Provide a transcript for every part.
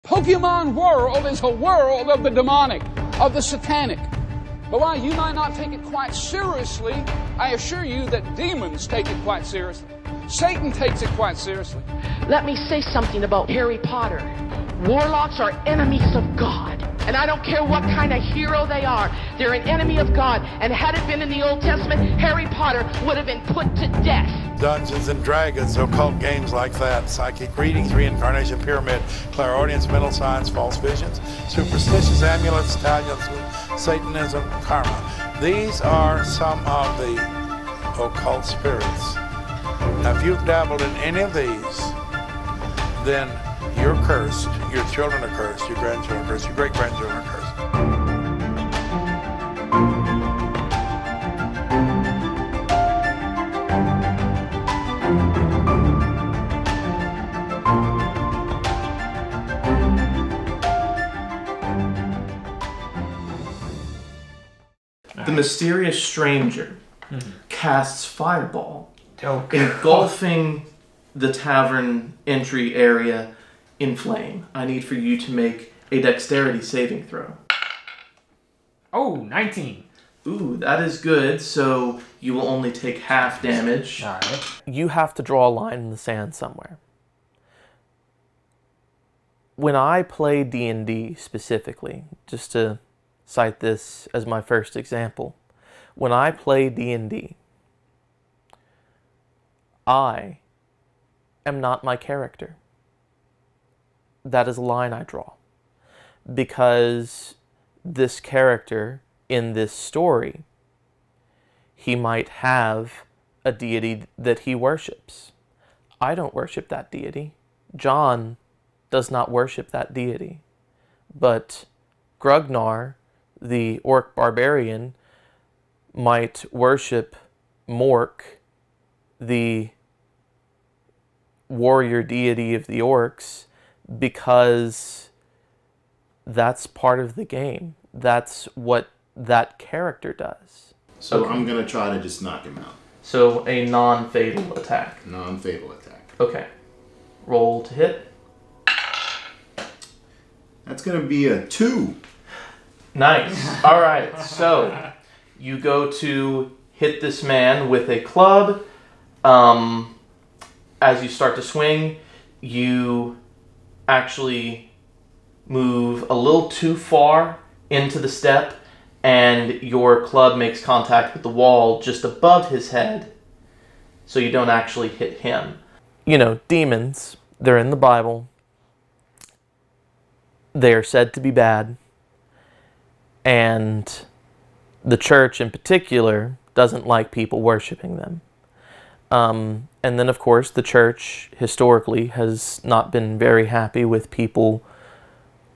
Pokemon world is a world of the demonic, of the satanic. But while you might not take it quite seriously, I assure you that demons take it quite seriously. Satan takes it quite seriously. Let me say something about Harry Potter. Warlocks are enemies of God. And I don't care what kind of hero they are. They're an enemy of God. And had it been in the Old Testament, Harry Potter would have been put to death. Dungeons and Dragons, occult games like that, psychic readings, reincarnation pyramid, clairaudience, mental signs, false visions, superstitious amulets, talismans, Satanism, karma. These are some of the occult spirits. Now, if you've dabbled in any of these, then you're cursed, your children are cursed, your grandchildren are cursed, your great-grandchildren are cursed. The mysterious stranger casts fireball, engulfing the tavern entry area in flame. I need for you to make a dexterity saving throw. Oh, 19. Ooh, that is good, so you will only take half damage. All right. You have to draw a line in the sand somewhere. When I play D&D specifically, just to cite this as my first example, when I play D&D, I am not my character. That is a line I draw. Because this character in this story, he might have a deity that he worships. I don't worship that deity. John does not worship that deity. But Grugnar, the orc barbarian, might worship Mork, the warrior deity of the orcs, because that's part of the game. That's what that character does. So I'm going to try to just knock him out. So a non-fatal attack. Non-fatal attack. Okay. Roll to hit. That's going to be a 2. Nice. All right. So you go to hit this man with a club. As you start to swing, you actually move a little too far into the step, and your club makes contact with the wall just above his head, so you don't actually hit him. You know, demons, they're in the Bible. They are said to be bad. And the church in particular doesn't like people worshiping them. And then, of course, the church historically has not been very happy with people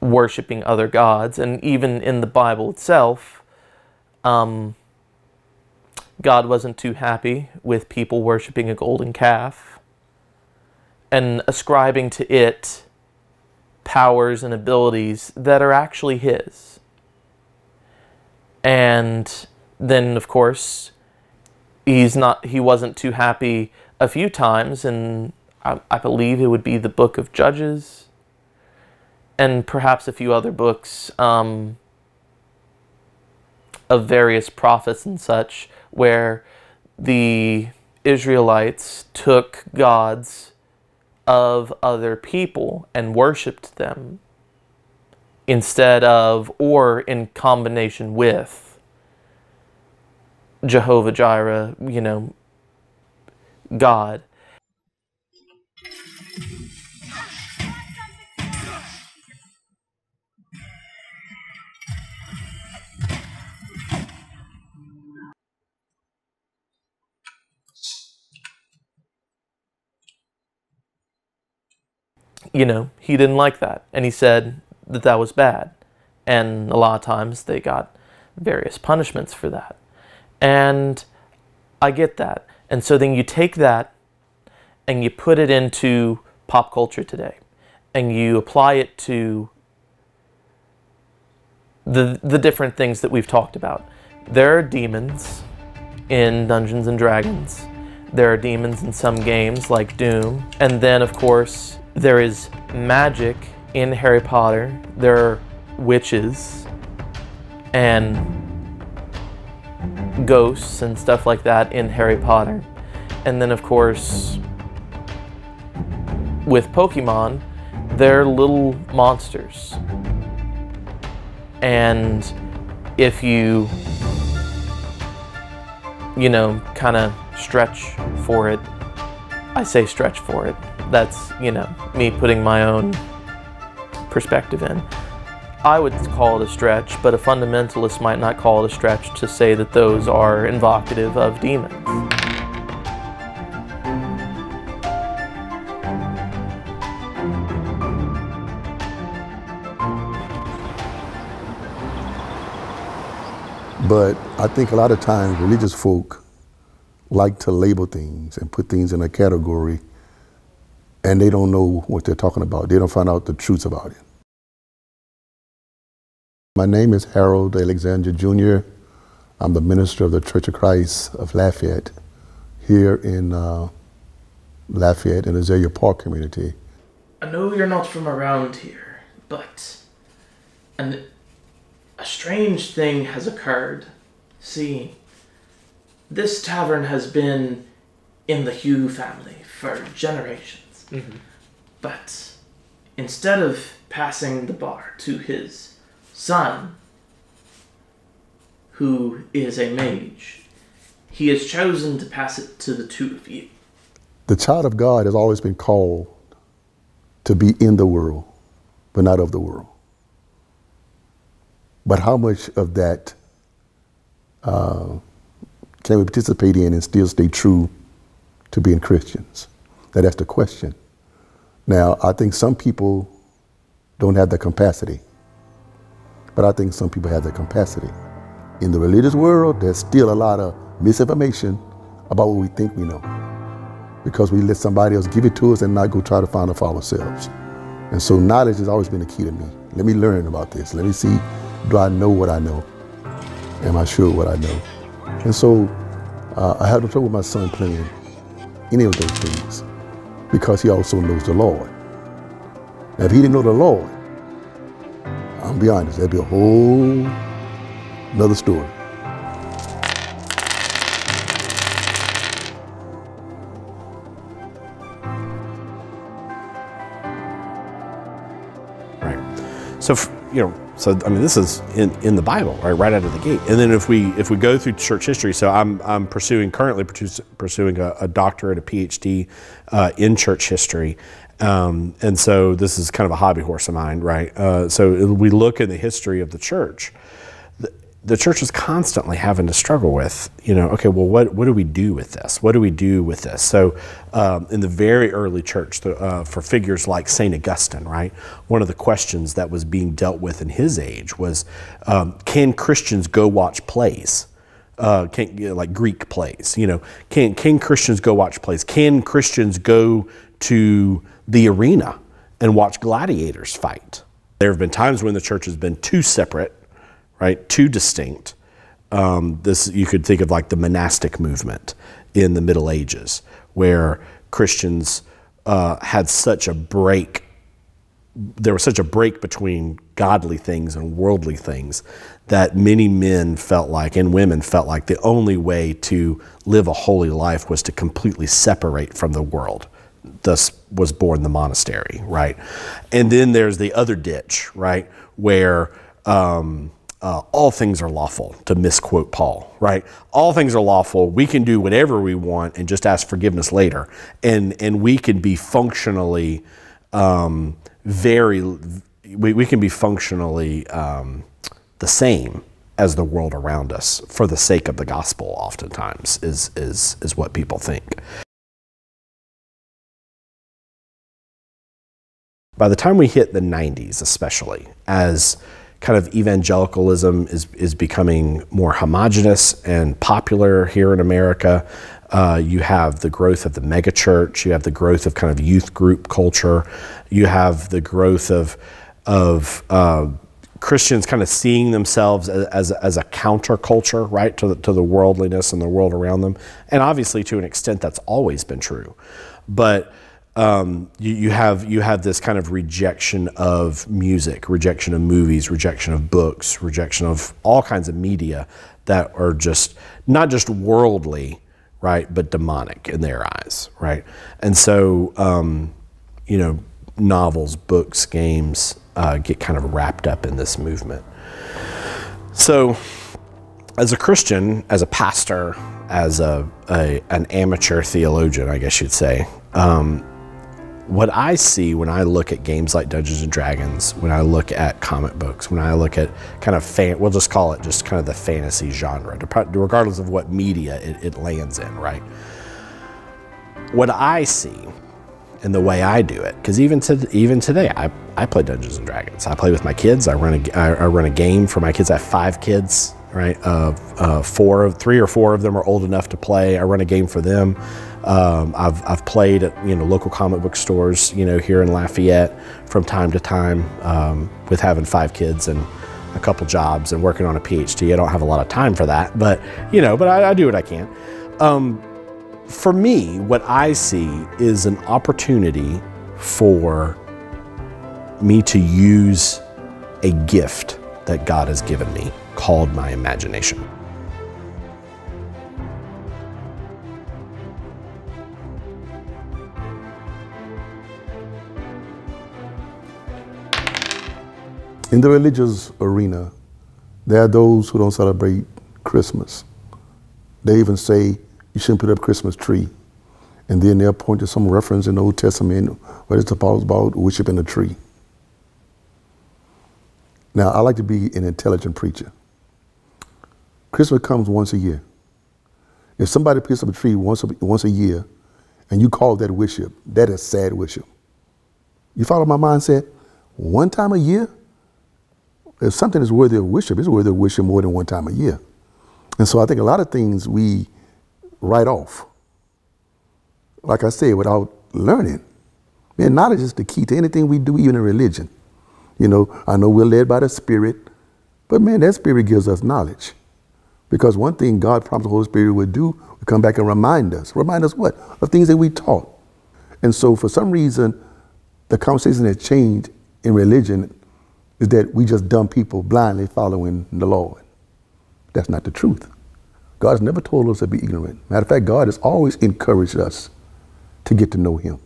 worshiping other gods. And even in the Bible itself, God wasn't too happy with people worshiping a golden calf and ascribing to it powers and abilities that are actually his. And then, of course, he wasn't too happy a few times, and I believe it would be the book of Judges, and perhaps a few other books of various prophets and such, where the Israelites took gods of other people and worshipped them instead of, or in combination with, Jehovah Jireh, you know, God. You know, he didn't like that, and he said that that was bad. And a lot of times they got various punishments for that. And I get that. And so then you take that and you put it into pop culture today, and you apply it to the different things that we've talked about. There are demons in Dungeons and Dragons. There are demons in some games like Doom. And then, of course, there is magic in Harry Potter, there are witches and ghosts and stuff like that in Harry Potter. And then, of course, with Pokemon, they're little monsters. And if you know, kind of stretch for it, I say stretch for it. That's, you know, me putting my own perspective in. I would call it a stretch, but a fundamentalist might not call it a stretch to say that those are invocative of demons. But I think a lot of times religious folk like to label things and put things in a category, and they don't know what they're talking about. They don't find out the truth about it. My name is Harold Alexander Jr. I'm the minister of the Church of Christ of Lafayette, here in Lafayette in Azalea Park community. I know you're not from around here, but a strange thing has occurred. See, this tavern has been in the Hugh family for generations. Mm-hmm. But instead of passing the bar to his son, who is a mage, he has chosen to pass it to the two of you. The child of God has always been called to be in the world, but not of the world. But how much of that can we participate in and still stay true to being Christians? That's the question. Now, I think some people don't have the capacity, but I think some people have the capacity. In the religious world, there's still a lot of misinformation about what we think we know, because we let somebody else give it to us and not go try to find it for ourselves. And so knowledge has always been the key to me. Let me learn about this. Let me see, do I know what I know? Am I sure what I know? And so I have no trouble with my son playing any of those things, because he also knows the Lord. Now, if he didn't know the Lord, I'll be honest, that'd be a whole another story. Right. So, I mean, this is in the Bible, right out of the gate. And then if we go through church history, so I'm currently pursuing a doctorate, a PhD in church history. And so this is kind of a hobby horse of mine, right? So we look in the history of the church. The church is constantly having to struggle with, okay, well, what do we do with this? What do we do with this? So in the very early church, for figures like St. Augustine, right, one of the questions that was being dealt with in his age was, can Christians go watch plays? Like Greek plays, can Christians go watch plays? Can Christians go to the arena and watch gladiators fight? There have been times when the church has been too separate, right, too distinct. This, you could think of like the monastic movement in the Middle Ages, where Christians had such a break. There was such a break between godly things and worldly things that many men felt like, and women felt like, the only way to live a holy life was to completely separate from the world. Thus was born the monastery, right? And then there's the other ditch, right, where all things are lawful, to misquote Paul, right? All things are lawful. We can do whatever we want and just ask forgiveness later. And we can be functionally we can be functionally the same as the world around us for the sake of the gospel, oftentimes, is what people think. By the time we hit the 90s, especially, as kind of evangelicalism is becoming more homogenous and popular here in America, you have the growth of the megachurch, you have the growth of kind of youth group culture, you have the growth of Christians kind of seeing themselves as a counterculture, right, to the worldliness and the world around them. And obviously, to an extent, that's always been true. But you have this kind of rejection of music, rejection of movies, rejection of books, rejection of all kinds of media that are just not just worldly, right, but demonic in their eyes, right? And so, novels, books, games get kind of wrapped up in this movement. So, as a Christian, as a pastor, as an amateur theologian, I guess you'd say, what I see when I look at games like Dungeons and Dragons, when I look at comic books, when I look at kind of we'll just call it just kind of the fantasy genre, regardless of what media it lands in, right? What I see and the way I do it, because even today, I play Dungeons and Dragons. I play with my kids. I run a game for my kids. I have 5 kids, right? 3 or 4 of them are old enough to play. I run a game for them. I've played at local comic book stores here in Lafayette from time to time, with having 5 kids and a couple jobs and working on a PhD. I don't have a lot of time for that, but I do what I can. For me, what I see is an opportunity for me to use a gift that God has given me called my imagination. In the religious arena, there are those who don't celebrate Christmas. They even say you shouldn't put up a Christmas tree. And then they'll point to some reference in the Old Testament where it's about worshiping a tree. Now, I like to be an intelligent preacher. Christmas comes once a year. If somebody puts up a tree once a year and you call that worship, that is sad worship. You follow my mindset? One time a year? If something is worthy of worship, it's worthy of worship more than one time a year. And so I think a lot of things we write off. Like I said, without learning. Man, knowledge is the key to anything we do, even in religion. I know we're led by the Spirit, but man, that Spirit gives us knowledge. Because one thing God promised the Holy Spirit would do, would come back and remind us. Remind us what? Of things that we taught. And so for some reason, the conversation that changed in religion is that we just dumb people blindly following the Lord. That's not the truth. God has never told us to be ignorant. Matter of fact, God has always encouraged us to get to know Him.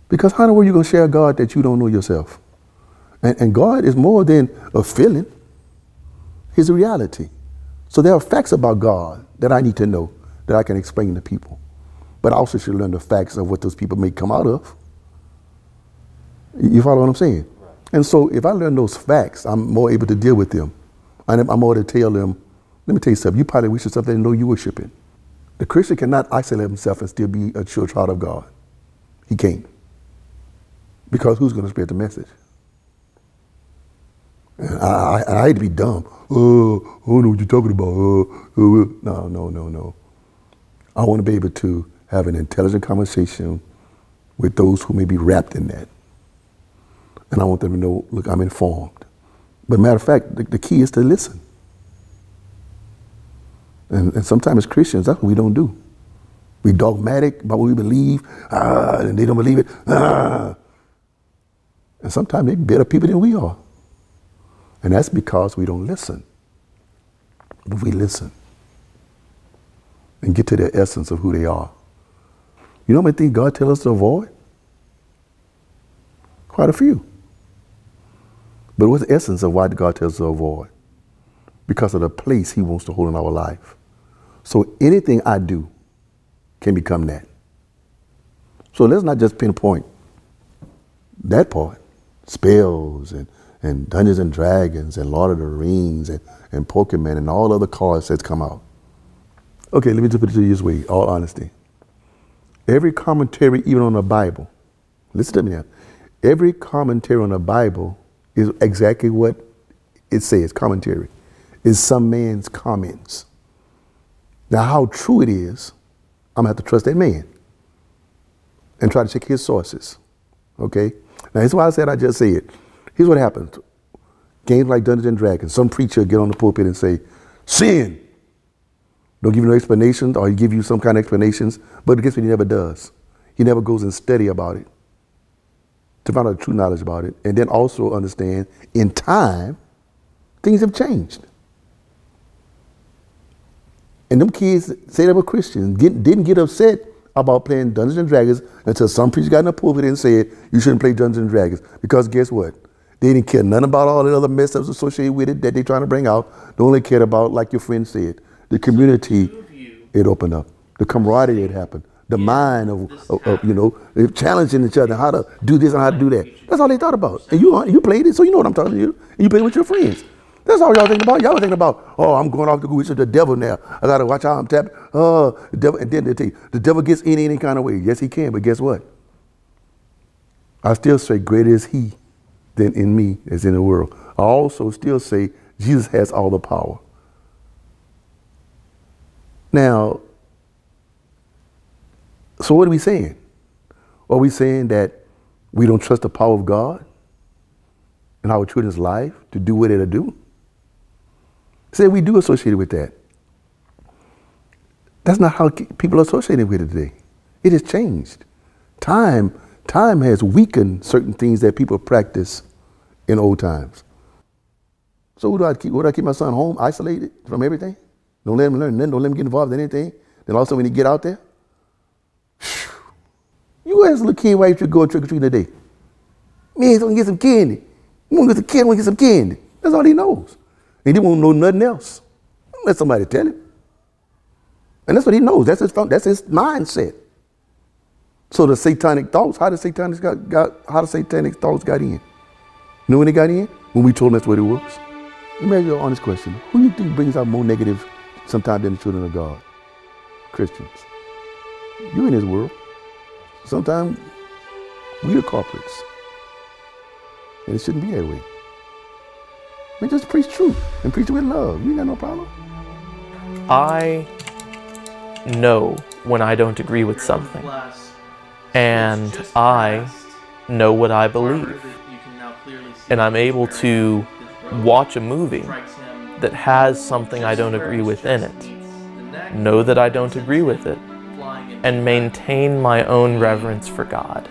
Because how in the world are you going to share a God that you don't know yourself? And God is more than a feeling. He's a reality. So there are facts about God that I need to know, that I can explain to people. But I also should learn the facts of what those people may come out of. You follow what I'm saying? Right. And so if I learn those facts, I'm more able to deal with them. I'm more to tell them, let me tell you something, you probably worship something they know you worshiping. The Christian cannot isolate himself and still be a true child of God. He can't. Because who's going to spread the message? And I hate to be dumb. Oh, I don't know what you're talking about. No. I want to be able to have an intelligent conversation with those who may be wrapped in that. And I want them to know, look, I'm informed. But matter of fact, the key is to listen. And sometimes as Christians, that's what we don't do. We dogmatic about what we believe, and they don't believe it. And sometimes they're better people than we are. And that's because we don't listen. But we listen and get to the essence of who they are. You know how many things God tells us to avoid? Quite a few. But what's the essence of why God tells us to avoid? Because of the place He wants to hold in our life. So anything I do can become that. So let's not just pinpoint that part. Spells and Dungeons and Dragons and Lord of the Rings and Pokemon and all other cards that's come out. Okay, let me just put it to you this way, all honesty. Every commentary, even on the Bible, listen to me now, every commentary on the Bible is exactly what it says, commentary. Is some man's comments. Now how true it is, I'm gonna have to trust that man and try to check his sources, okay? Now here's why I said I just said. Here's what happens. Games like Dungeons and Dragons, some preacher get on the pulpit and say, sin. Don't give you no explanations, or he give you some kind of explanations, but guess what he never does? he never goes and study about it to find out true knowledge about it, and then also understand in time, things have changed. And them kids say they were Christians, didn't get upset about playing Dungeons and Dragons until some preacher got in the pulpit and said, you shouldn't play Dungeons and Dragons. Because guess what? They didn't care nothing about all the other mess ups associated with it that they're trying to bring out. They only cared about, like your friend said, the community it opened up, the camaraderie it happened, the mind of you know, challenging each other, how to do this and how to do that. That's all they thought about. And you played it, so you know what I'm talking to you. And you played with your friends. That's all y'all thinking about. Y'all were thinking about, oh, I'm going off to go with the devil now. I got to watch how I'm tapping. Oh, the devil. And then they tell you, the devil gets in any kind of way. Yes, he can, but guess what? I still say greater is he than in me as in the world. I also still say Jesus has all the power. Now, so what are we saying? Are we saying that we don't trust the power of God in our children's life to do what it'll do? Say we do associate with that. That's not how people are associated with it today. It has changed. Time has weakened certain things that people practice in old times. So what do I keep my son home, isolated from everything? Don't let him learn nothing, don't let him get involved in anything. Then also when he get out there, you ask a little kid why you should go trick-or-treating today. Man, he's gonna get some candy. You wanna get some candy, wanna get some candy. That's all he knows. And he won't know nothing else. Let somebody tell him. And that's what he knows. That's his mindset. So the satanic thoughts, how the satanic thoughts got in? You know when they got in? When we told them that's what it was. Let me ask you an honest question. Who do you think brings out more negative sometimes than the children of God? Christians. You in this world. Sometimes we the culprits. And it shouldn't be that way. I mean, just preach truth and preach it with love. You ain't got no problem. I know when I don't agree with something. And I know what I believe. And I'm able to watch a movie that has something I don't agree with in it, know that I don't agree with it, and maintain my own reverence for God.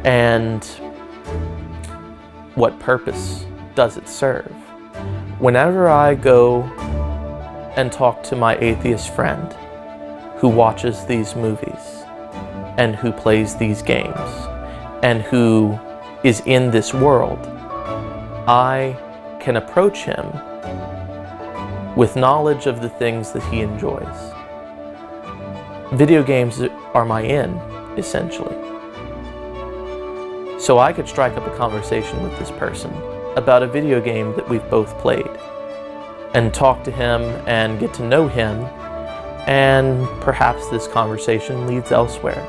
And what purpose does it serve? Whenever I go and talk to my atheist friend who watches these movies and who plays these games and who is in this world, I can approach him with knowledge of the things that he enjoys. Video games are my in, essentially. So I could strike up a conversation with this person about a video game that we've both played and talk to him and get to know him, and perhaps this conversation leads elsewhere.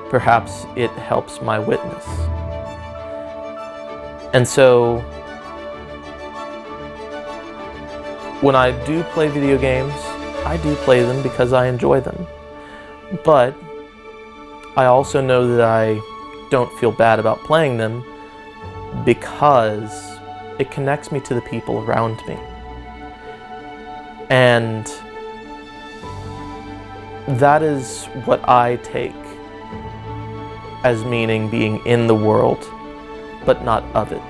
Perhaps it helps my witness. And so when I do play video games, I do play them because I enjoy them. But I also know that I don't feel bad about playing them because it connects me to the people around me. And that is what I take as meaning being in the world, but not of it.